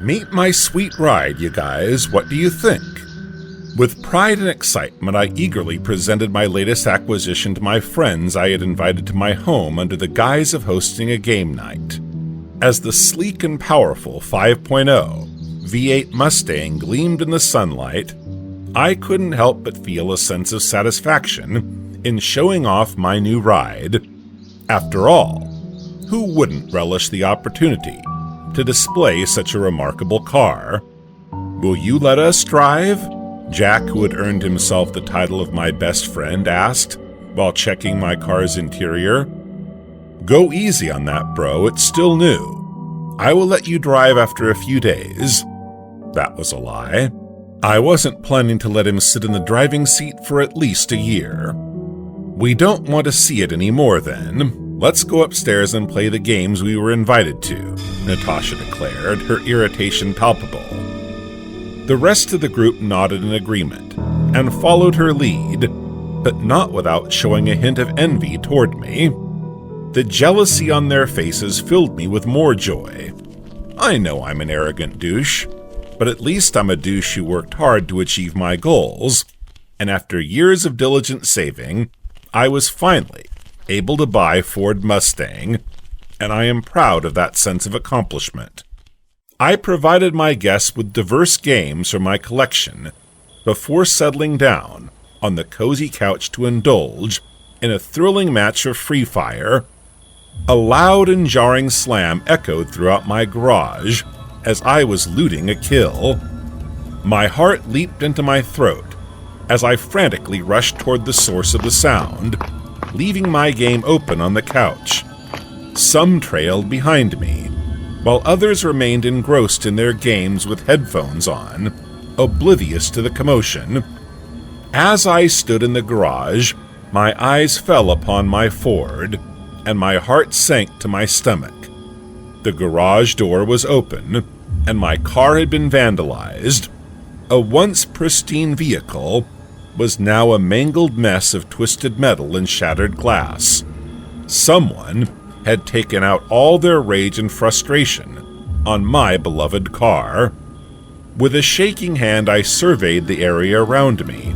Meet my sweet ride, you guys. What do you think? With pride and excitement, I eagerly presented my latest acquisition to my friends I had invited to my home under the guise of hosting a game night. As the sleek and powerful 5.0 V8 Mustang gleamed in the sunlight, I couldn't help but feel a sense of satisfaction in showing off my new ride. After all, who wouldn't relish the opportunity to display such a remarkable car? "Will you let us drive?" Jack, who had earned himself the title of my best friend, asked while checking my car's interior. "Go easy on that, bro. It's still new. I will let you drive after a few days." That was a lie. I wasn't planning to let him sit in the driving seat for at least a year. "We don't want to see it anymore then. Let's go upstairs and play the games we were invited to," Natasha declared, her irritation palpable. The rest of the group nodded in agreement and followed her lead, but not without showing a hint of envy toward me. The jealousy on their faces filled me with more joy. I know I'm an arrogant douche, but at least I'm a douche who worked hard to achieve my goals, and after years of diligent saving, I was finally able to buy Ford Mustang, and I am proud of that sense of accomplishment. I provided my guests with diverse games from my collection before settling down on the cozy couch to indulge in a thrilling match of Free Fire. A loud and jarring slam echoed throughout my garage as I was looting a kill. My heart leaped into my throat as I frantically rushed toward the source of the sound, leaving my game open on the couch. Some trailed behind me, while others remained engrossed in their games with headphones on, oblivious to the commotion. As I stood in the garage, my eyes fell upon my Ford, and my heart sank to my stomach. The garage door was open, and my car had been vandalized. A once pristine vehicle was now a mangled mess of twisted metal and shattered glass. Someone had taken out all their rage and frustration on my beloved car. With a shaking hand, I surveyed the area around me,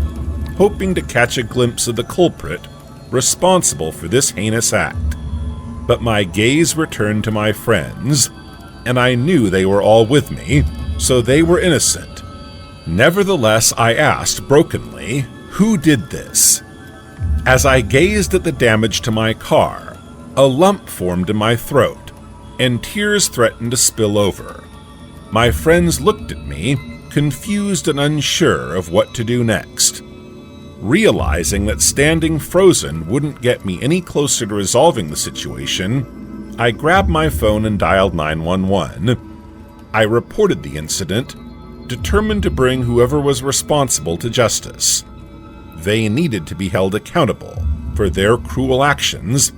hoping to catch a glimpse of the culprit responsible for this heinous act. But my gaze returned to my friends, and I knew they were all with me, so they were innocent. Nevertheless, I asked brokenly, "Who did this?" As I gazed at the damage to my car, a lump formed in my throat, and tears threatened to spill over. My friends looked at me, confused and unsure of what to do next. Realizing that standing frozen wouldn't get me any closer to resolving the situation, I grabbed my phone and dialed 911. I reported the incident, determined to bring whoever was responsible to justice. They needed to be held accountable for their cruel actions,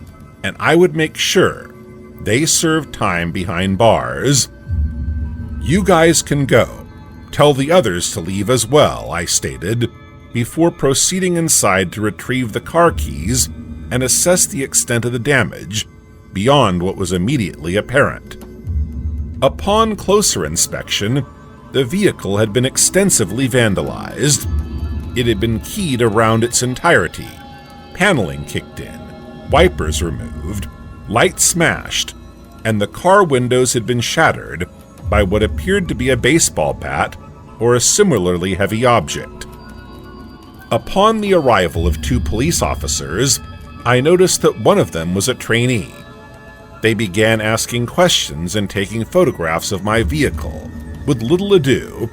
and I would make sure they served time behind bars. "You guys can go. Tell the others to leave as well," I stated, before proceeding inside to retrieve the car keys and assess the extent of the damage, beyond what was immediately apparent. Upon closer inspection, the vehicle had been extensively vandalized. It had been keyed around its entirety, paneling kicked in, wipers removed, lights smashed, and the car windows had been shattered by what appeared to be a baseball bat or a similarly heavy object. Upon the arrival of 2 police officers, I noticed that one of them was a trainee. They began asking questions and taking photographs of my vehicle, with little ado.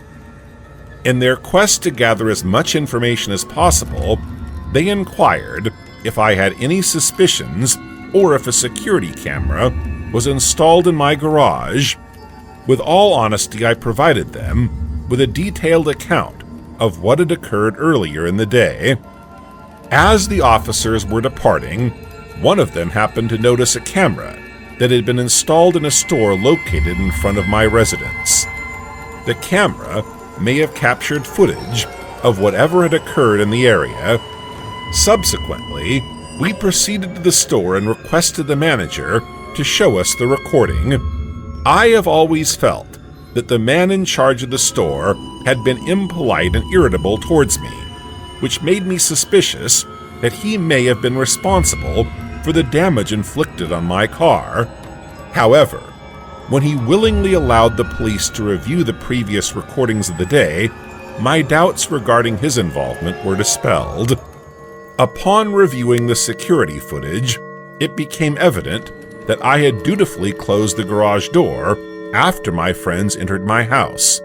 In their quest to gather as much information as possible, they inquired if I had any suspicions or if a security camera was installed in my garage. With all honesty, I provided them with a detailed account of what had occurred earlier in the day. As the officers were departing, one of them happened to notice a camera that had been installed in a store located in front of my residence. The camera may have captured footage of whatever had occurred in the area. Subsequently, we proceeded to the store and requested the manager to show us the recording. I have always felt that the man in charge of the store had been impolite and irritable towards me, which made me suspicious that he may have been responsible for the damage inflicted on my car. However, when he willingly allowed the police to review the previous recordings of the day, my doubts regarding his involvement were dispelled. Upon reviewing the security footage, it became evident that I had dutifully closed the garage door after my friends entered my house,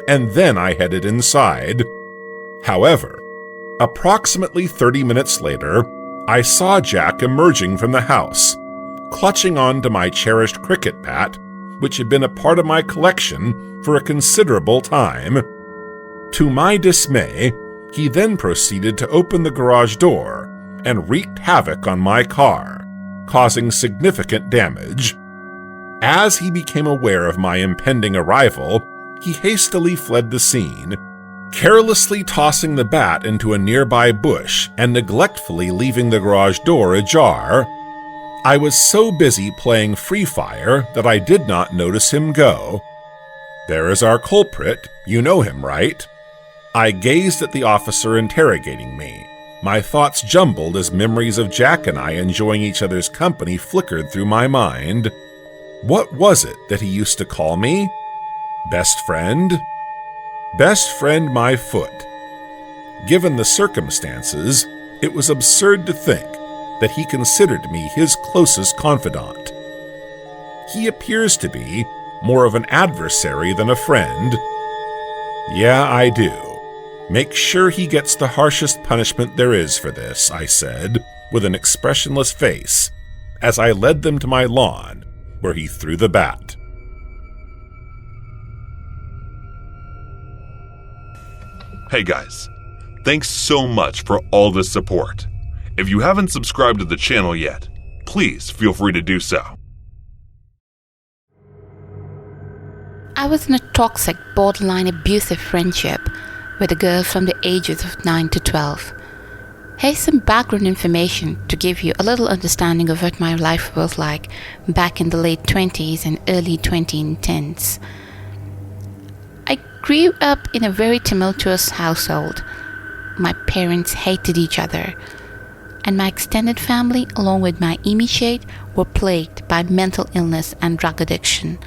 and then I headed inside. However, approximately 30 minutes later, I saw Jack emerging from the house, clutching onto my cherished cricket bat, which had been a part of my collection for a considerable time. To my dismay, he then proceeded to open the garage door and wreaked havoc on my car, causing significant damage. As he became aware of my impending arrival, he hastily fled the scene, carelessly tossing the bat into a nearby bush and neglectfully leaving the garage door ajar. I was so busy playing Free Fire that I did not notice him go. There is our culprit, you know him, right? I gazed at the officer interrogating me. My thoughts jumbled as memories of Jack and I enjoying each other's company flickered through my mind. What was it that he used to call me? Best friend? Best friend my foot. Given the circumstances, it was absurd to think that he considered me his closest confidant. He appears to be more of an adversary than a friend. Yeah, I do. Make sure he gets the harshest punishment there is for this, I said, with an expressionless face, as I led them to my lawn, where he threw the bat. Hey guys, thanks so much for all the support. If you haven't subscribed to the channel yet, please feel free to do so. I was in a toxic, borderline abusive friendship with a girl from the ages of 9 to 12. Here's some background information to give you a little understanding of what my life was like back in the late 20s and early 2010s. I grew up in a very tumultuous household. My parents hated each other, and my extended family, along with my immediate, were plagued by mental illness and drug addiction.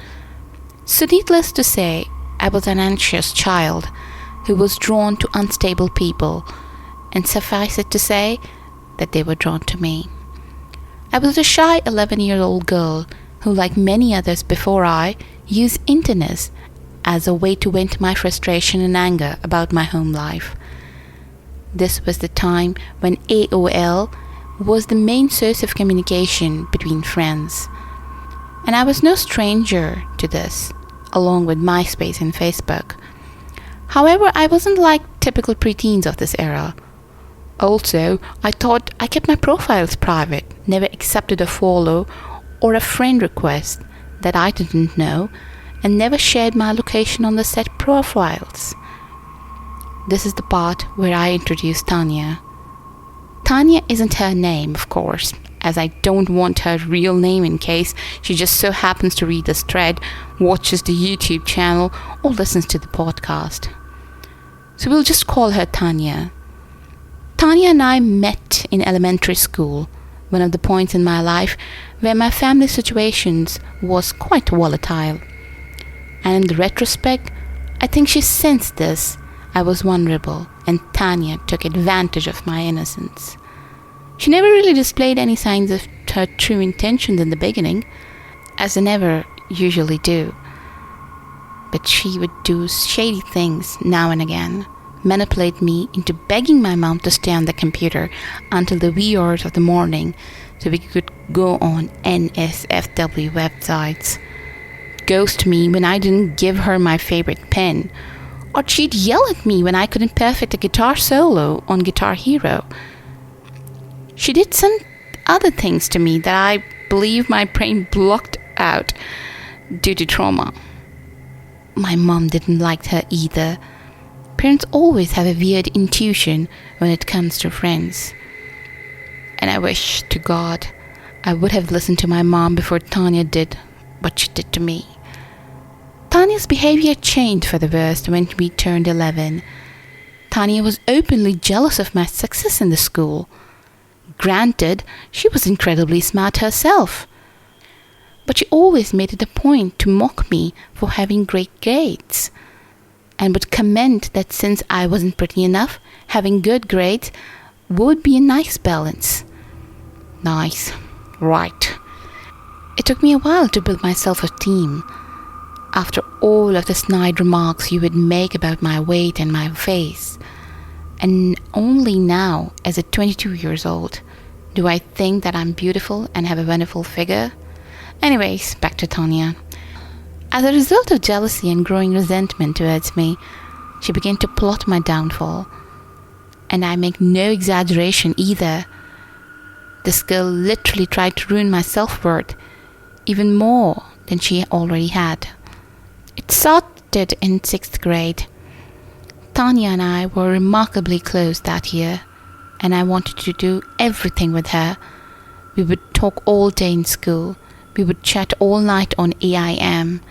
So needless to say, I was an anxious child who was drawn to unstable people, and suffice it to say that they were drawn to me. I was a shy 11-year-old girl who, like many others before I, used internet as a way to vent my frustration and anger about my home life. This was the time when AOL was the main source of communication between friends. And I was no stranger to this, along with MySpace and Facebook. However, I wasn't like typical preteens of this era. Also, I thought I kept my profiles private, never accepted a follow or a friend request that I didn't know, and never shared my location on the set profiles. This is the part where I introduce Tanya. Tanya isn't her name, of course, as I don't want her real name in case she just so happens to read this thread, watches the YouTube channel, or listens to the podcast. So we'll just call her Tanya. Tanya and I met in elementary school, one of the points in my life where my family situations was quite volatile. And in the retrospect, I think she sensed this. I was vulnerable, and Tanya took advantage of my innocence. She never really displayed any signs of her true intentions in the beginning, as they never usually do. But she would do shady things now and again, manipulate me into begging my mom to stay on the computer until the wee hours of the morning so we could go on NSFW websites, ghost me when I didn't give her my favorite pen, or she'd yell at me when I couldn't perfect a guitar solo on Guitar Hero. She did some other things to me that I believe my brain blocked out due to trauma. My mom didn't like her either. Parents always have a weird intuition when it comes to friends. And I wish to God I would have listened to my mom before Tanya did what she did to me. Tanya's behavior changed for the worst when we turned 11. Tanya was openly jealous of my success in the school. Granted, she was incredibly smart herself, but she always made it a point to mock me for having great grades, and would comment that since I wasn't pretty enough, having good grades would be a nice balance. Nice. Right. It took me a while to build my self-esteem. After all of the snide remarks you would make about my weight and my face, and only now, as a 22 years old, do I think that I'm beautiful and have a wonderful figure. Anyways, back to Tanya. As a result of jealousy and growing resentment towards me, she began to plot my downfall. And I make no exaggeration either. This girl literally tried to ruin my self-worth, even more than she already had. It started in 6th grade. Tanya and I were remarkably close that year, and I wanted to do everything with her. We would talk all day in school. We would chat all night on AIM.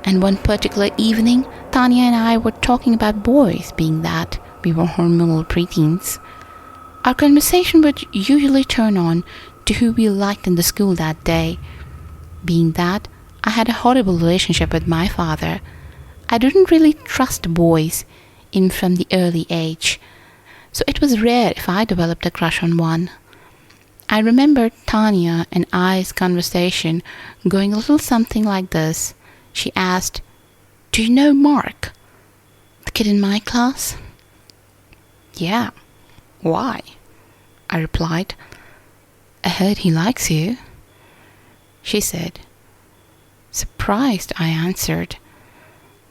And one particular evening, Tanya and I were talking about boys, being that we were hormonal preteens. Our conversation would usually turn on to who we liked in the school that day. Being that I had a horrible relationship with my father, I didn't really trust boys, even from the early age, so it was rare if I developed a crush on one. I remember Tanya and I's conversation going a little something like this. She asked, "Do you know Mark, the kid in my class?" "Yeah. Why?" I replied. "I heard he likes you." She said. Surprised, I answered,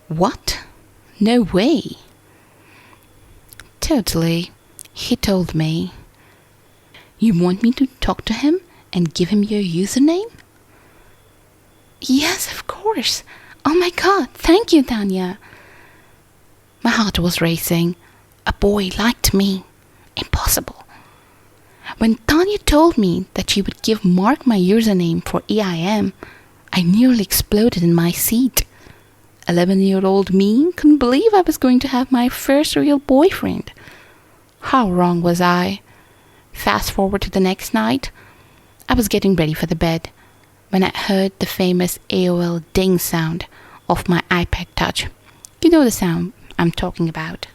"What? No way." "Totally," he told me. "You want me to talk to him and give him your username?" "Yes, of course. Oh my God, thank you, Tanya." My heart was racing. A boy liked me. Impossible. When Tanya told me that she would give Mark my username for AIM, I nearly exploded in my seat. 11-year-old me couldn't believe I was going to have my first real boyfriend. How wrong was I? Fast forward to the next night. I was getting ready for the bed when I heard the famous AOL ding sound of my iPad Touch. You know the sound I'm talking about.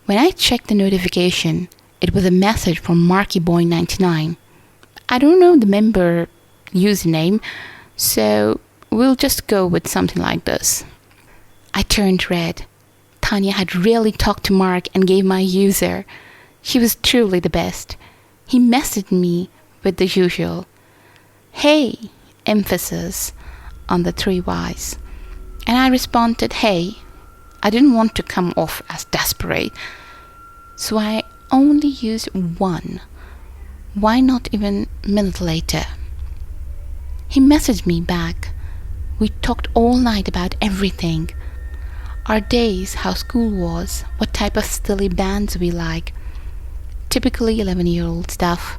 When I checked the notification, it was a message from MarkyBoy99. I don't know the member username, so we'll just go with something like this. I turned red. Tanya had really talked to Mark and gave my user. She was truly the best. He messaged me with the usual, "Hey," emphasis on the 3 Y's. And I responded, "Hey." I didn't want to come off as desperate, so I only used 1. Why not even a minute later? He messaged me back. We talked all night about everything. Our days, how school was, what type of silly bands we like. Typically 11-year-old stuff.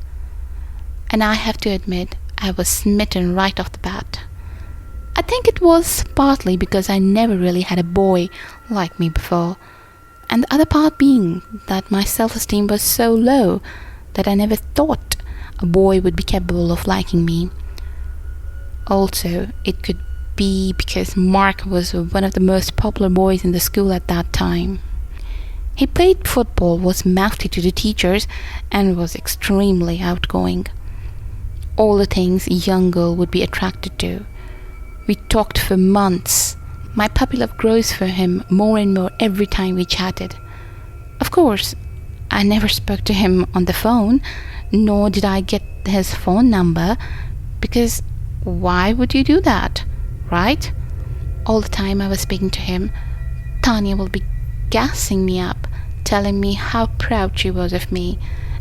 And I have to admit, I was smitten right off the bat. I think it was partly because I never really had a boy like me before, and the other part being that my self-esteem was so low that I never thought a boy would be capable of liking me. Also, it could be because Mark was one of the most popular boys in the school at that time. He played football, was mouthy to the teachers, and was extremely outgoing. All the things a young girl would be attracted to. We talked for months. My puppy love grows for him more and more every time we chatted. Of course, I never spoke to him on the phone, nor did I get his phone number, because why would you do that, right? All the time I was speaking to him, Tanya will be gassing me up, telling me how proud she was of me,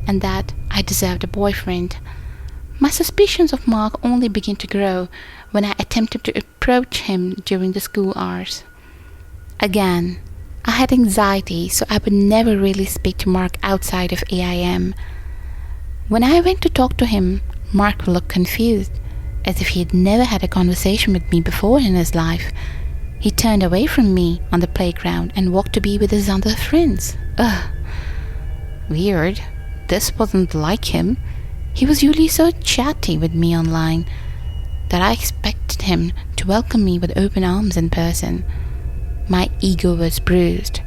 and that I deserved a boyfriend. My suspicions of Mark only began to grow when I attempted to approach him during the school hours. Again, I had anxiety, so I would never really speak to Mark outside of AIM. When I went to talk to him, Mark looked confused, as if he had never had a conversation with me before in his life. He turned away from me on the playground and walked to be with his other friends. Ugh. Weird. This wasn't like him. He was usually so chatty with me online that I expected him to welcome me with open arms in person. My ego was bruised.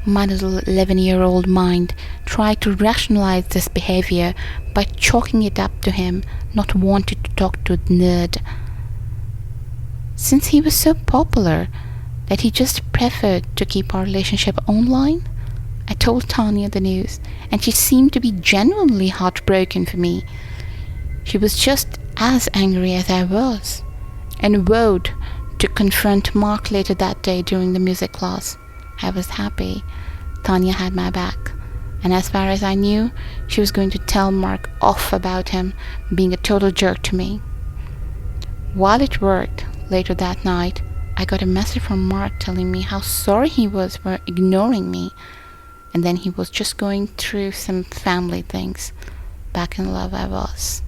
My little 11-year-old mind tried to rationalize this behavior by chalking it up to him not wanting to talk to a nerd. Since he was so popular that he just preferred to keep our relationship online, I told Tanya the news, and she seemed to be genuinely heartbroken for me. She was just as angry as I was, and vowed to confront Mark later that day during the music class. I was happy. Tanya had my back, and as far as I knew, she was going to tell Mark off about him being a total jerk to me. While it worked, later that night, I got a message from Mark telling me how sorry he was for ignoring me, and then he was just going through some family things. Back in love I was.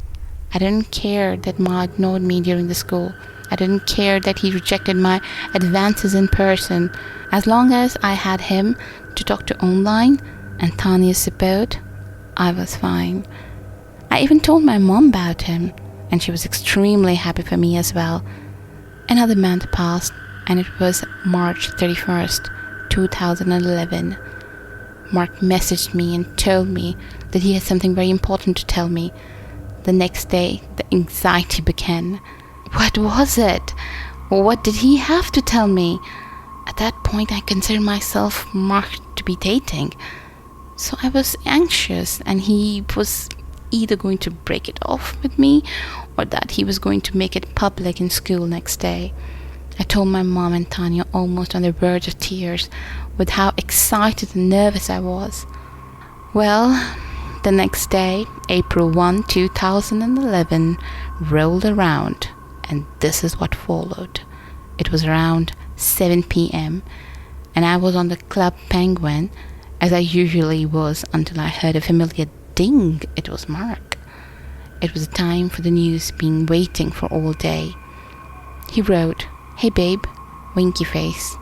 I didn't care that Ma ignored me during the school. I didn't care that he rejected my advances in person. As long as I had him to talk to online and Tanya's support, I was fine. I even told my mom about him, and she was extremely happy for me as well. Another month passed, and it was March 31st, 2011. Mark messaged me and told me that he had something very important to tell me. The next day, the anxiety began. What was it? What did he have to tell me? At that point, I considered myself Mark to be dating. So I was anxious, and he was either going to break it off with me or that he was going to make it public in school next day. I told my mom and Tanya almost on the verge of tears with how excited and nervous I was. Well, the next day, April 1, 2011, rolled around, and this is what followed. It was around 7 p.m., and I was on the Club Penguin, as I usually was until I heard a familiar ding. It was Mark. It was time for the news being waiting for all day. He wrote, "Hey babe," winky face.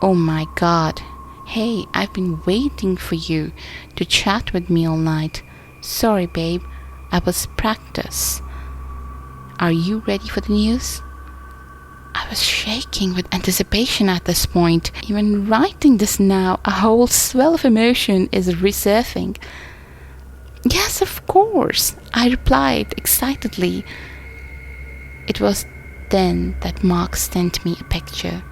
"Oh my god. Hey, I've been waiting for you to chat with me all night. Sorry babe, I was practice. Are you ready for the news?" I was shaking with anticipation at this point. Even writing this now, a whole swell of emotion is resurfacing. "Yes, of course," I replied excitedly. It was then that Mark sent me a picture.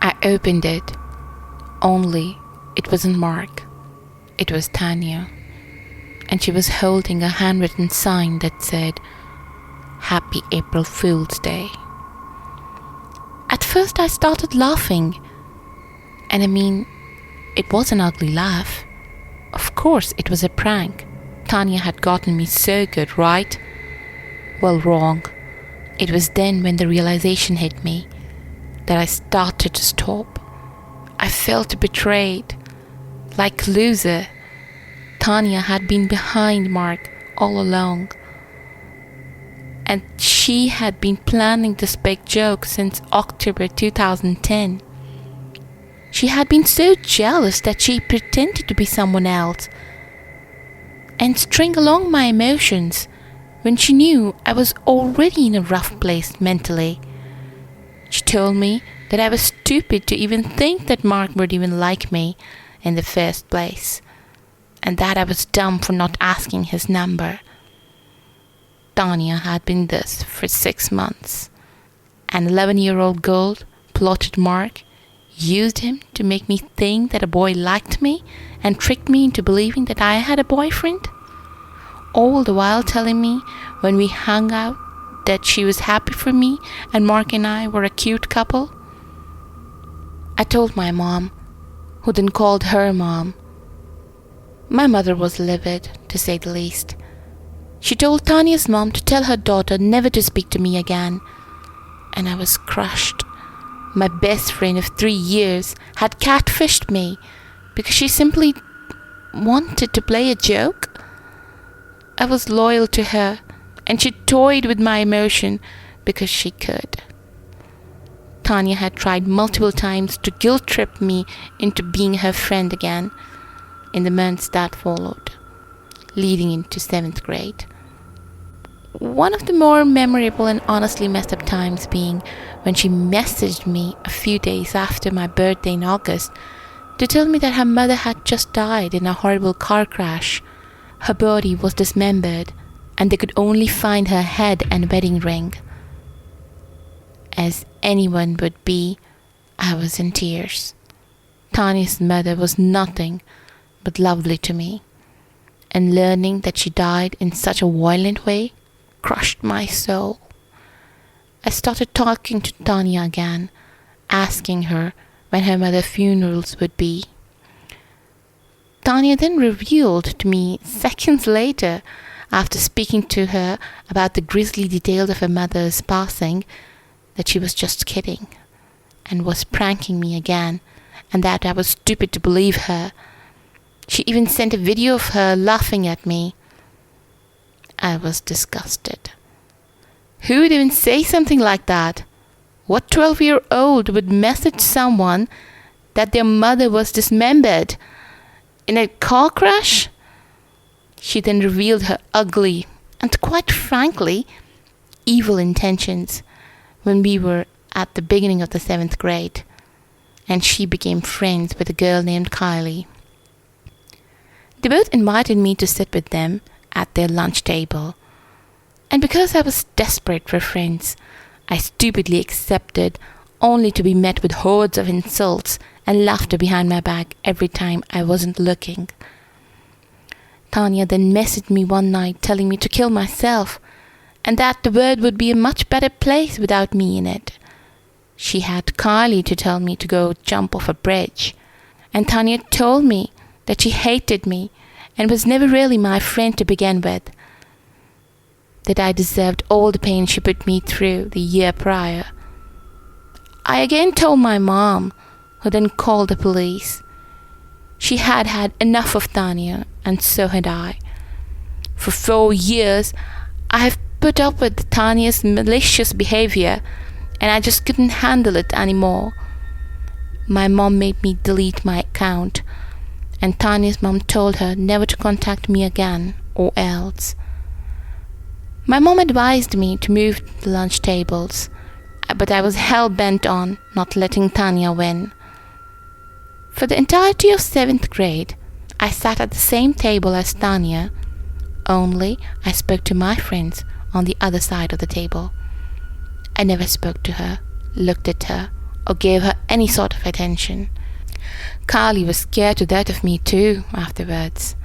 I opened it. Only it wasn't Mark. It was Tanya. And she was holding a handwritten sign that said, "Happy April Fool's Day." At first I started laughing. And I mean, it was an ugly laugh. Of course it was a prank. Tanya had gotten me so good, right? Well, wrong. It was then when the realization hit me that I started to stop. I felt betrayed, like a loser. Tanya had been behind Mark all along, and she had been planning this big joke since October 2010. She had been so jealous that she pretended to be someone else and string along my emotions when she knew I was already in a rough place mentally. She told me that I was stupid to even think that Mark would even like me in the first place, and that I was dumb for not asking his number. Tanya had been this for 6 months. An 11-year-old girl plotted Mark, used him to make me think that a boy liked me, and tricked me into believing that I had a boyfriend, all the while telling me when we hung out that she was happy for me and Mark and I were a cute couple. I told my mom, who then called her mom. My mother was livid, to say the least. She told Tanya's mom to tell her daughter never to speak to me again, and I was crushed. My best friend of 3 years had catfished me because she simply wanted to play a joke. I was loyal to her and she toyed with my emotion because she could. Tanya had tried multiple times to guilt-trip me into being her friend again in the months that followed, leading into 7th grade. One of the more memorable and honestly messed up times being when she messaged me a few days after my birthday in August to tell me that her mother had just died in a horrible car crash. Her body was dismembered and they could only find her head and wedding ring. As anyone would be, I was in tears. Tanya's mother was nothing but lovely to me, and learning that she died in such a violent way crushed my soul. I started talking to Tanya again, asking her when her mother's funerals would be. Tanya then revealed to me seconds later, after speaking to her about the grisly details of her mother's passing, that she was just kidding and was pranking me again, and that I was stupid to believe her. She even sent a video of her laughing at me. I was disgusted. Who would even say something like that? What 12-year-old would message someone that their mother was dismembered in a car crash? She then revealed her ugly and, quite frankly, evil intentions when we were at the beginning of the 7th grade, and she became friends with a girl named Kylie. They both invited me to sit with them at their lunch table, and because I was desperate for friends, I stupidly accepted, only to be met with hordes of insults and laughter behind my back every time I wasn't looking. Tanya then messaged me one night telling me to kill myself, and that the world would be a much better place without me in it. She had Kylie to tell me to go jump off a bridge, and Tanya told me that she hated me and was never really my friend to begin with, that I deserved all the pain she put me through the year prior. I again told my mom, who then called the police. She had had enough of Tanya, and so had I. For 4 years, I have put up with Tanya's malicious behavior, and I just couldn't handle it anymore. My mom made me delete my account, and Tanya's mom told her never to contact me again, or else. My mom advised me to move the lunch tables, but I was hell-bent on not letting Tanya win. For the entirety of 7th grade, I sat at the same table as Tanya, only I spoke to my friends on the other side of the table. I never spoke to her, looked at her, or gave her any sort of attention. Kylie was scared to death of me too afterwards,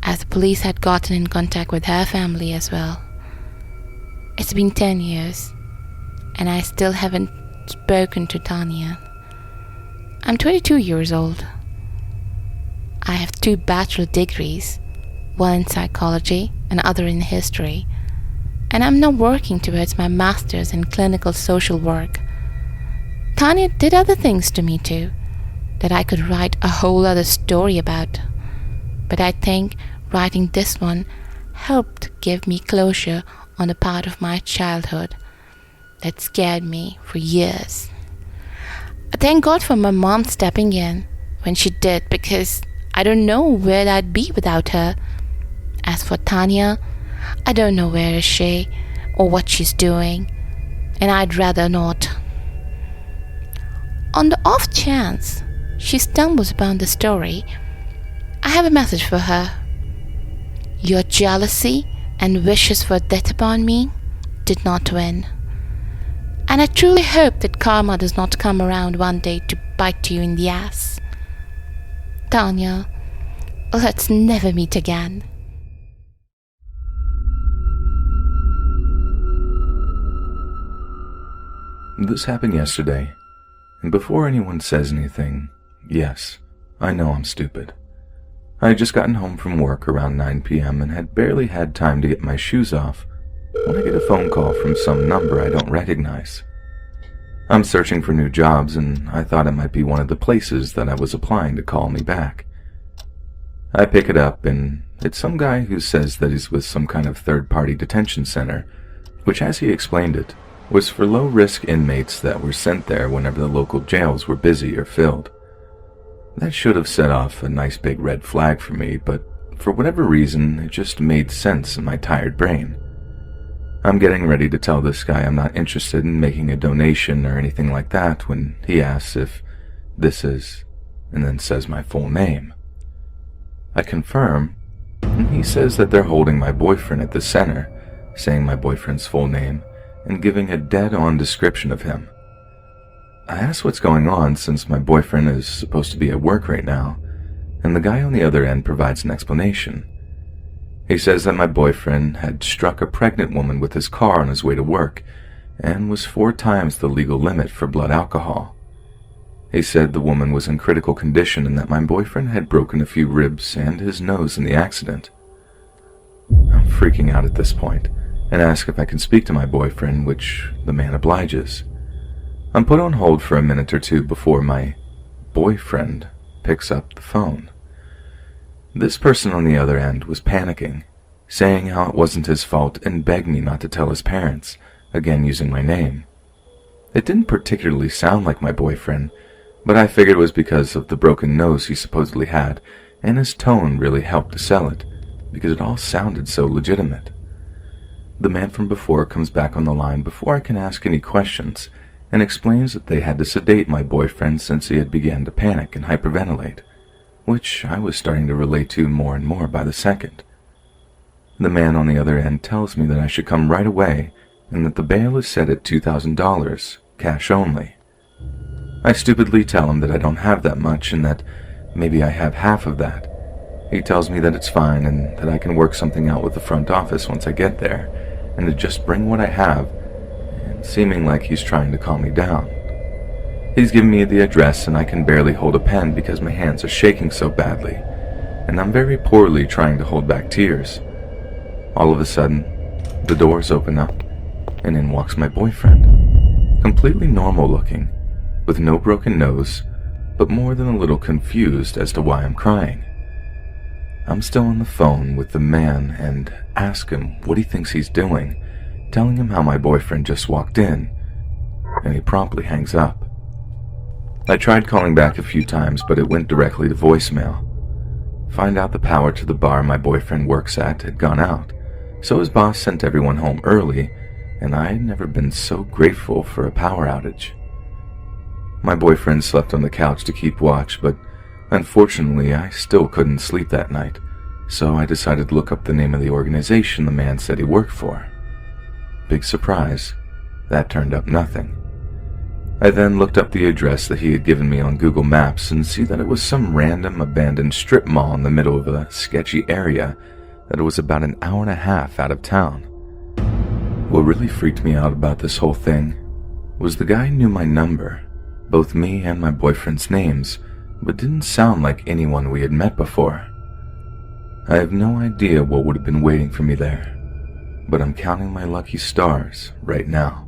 as the police had gotten in contact with her family as well. It's been 10 years, and I still haven't spoken to Tanya. I'm 22 years old. I have 2 bachelor degrees, one in psychology and other in history, and I'm now working towards my master's in clinical social work. Tanya did other things to me too, that I could write a whole other story about, but I think writing this one helped give me closure on a part of my childhood that scared me for years. I thank God for my mom stepping in when she did, because I don't know where I'd be without her. As for Tanya, I don't know where is she or what she's doing, and I'd rather not. On the off chance she stumbles upon the story, I have a message for her. Your jealousy and wishes for death upon me did not win, and I truly hope that karma does not come around one day to bite you in the ass. Tanya, let's never meet again. This happened yesterday, and before anyone says anything, yes, I know I'm stupid. I had just gotten home from work around 9 p.m. and had barely had time to get my shoes off when I get a phone call from some number I don't recognize. I'm searching for new jobs, and I thought it might be one of the places that I was applying to call me back. I pick it up, and it's some guy who says that he's with some kind of third-party detention center, which, as he explained it, was for low-risk inmates that were sent there whenever the local jails were busy or filled. That should have set off a nice big red flag for me, but for whatever reason, it just made sense in my tired brain. I'm getting ready to tell this guy I'm not interested in making a donation or anything like that when he asks if this is, and then says my full name. I confirm, and he says that they're holding my boyfriend at the center, saying my boyfriend's full name, and giving a dead-on description of him. I ask what's going on since my boyfriend is supposed to be at work right now, and the guy on the other end provides an explanation. He says that my boyfriend had struck a pregnant woman with his car on his way to work and was 4 times the legal limit for blood alcohol. He said the woman was in critical condition and that my boyfriend had broken a few ribs and his nose in the accident. I'm freaking out at this point and ask if I can speak to my boyfriend, which the man obliges. I'm put on hold for a minute or two before my boyfriend picks up the phone. This person on the other end was panicking, saying how it wasn't his fault and begged me not to tell his parents, again using my name. It didn't particularly sound like my boyfriend, but I figured it was because of the broken nose he supposedly had, and his tone really helped to sell it, because it all sounded so legitimate. The man from before comes back on the line before I can ask any questions, and explains that they had to sedate my boyfriend since he had begun to panic and hyperventilate, which I was starting to relate to more and more by the second. The man on the other end tells me that I should come right away and that the bail is set at $2,000, cash only. I stupidly tell him that I don't have that much and that maybe I have half of that. He tells me that it's fine and that I can work something out with the front office once I get there, and to just bring what I have, and seeming like he's trying to calm me down. He's given me the address and I can barely hold a pen because my hands are shaking so badly, and I'm very poorly trying to hold back tears. All of a sudden, the doors open up, and in walks my boyfriend, completely normal looking, with no broken nose, but more than a little confused as to why I'm crying. I'm still on the phone with the man and ask him what he thinks he's doing, telling him how my boyfriend just walked in, and he promptly hangs up. I tried calling back a few times, but it went directly to voicemail. Find out the power to the bar my boyfriend works at had gone out, so his boss sent everyone home early, and I had never been so grateful for a power outage. My boyfriend slept on the couch to keep watch, but unfortunately I still couldn't sleep that night, so I decided to look up the name of the organization the man said he worked for. Big surprise, that turned up nothing. I then looked up the address that he had given me on Google Maps and see that it was some random abandoned strip mall in the middle of a sketchy area that was about an hour and a half out of town. What really freaked me out about this whole thing was the guy knew my number, both me and my boyfriend's names, but didn't sound like anyone we had met before. I have no idea what would have been waiting for me there, but I'm counting my lucky stars right now.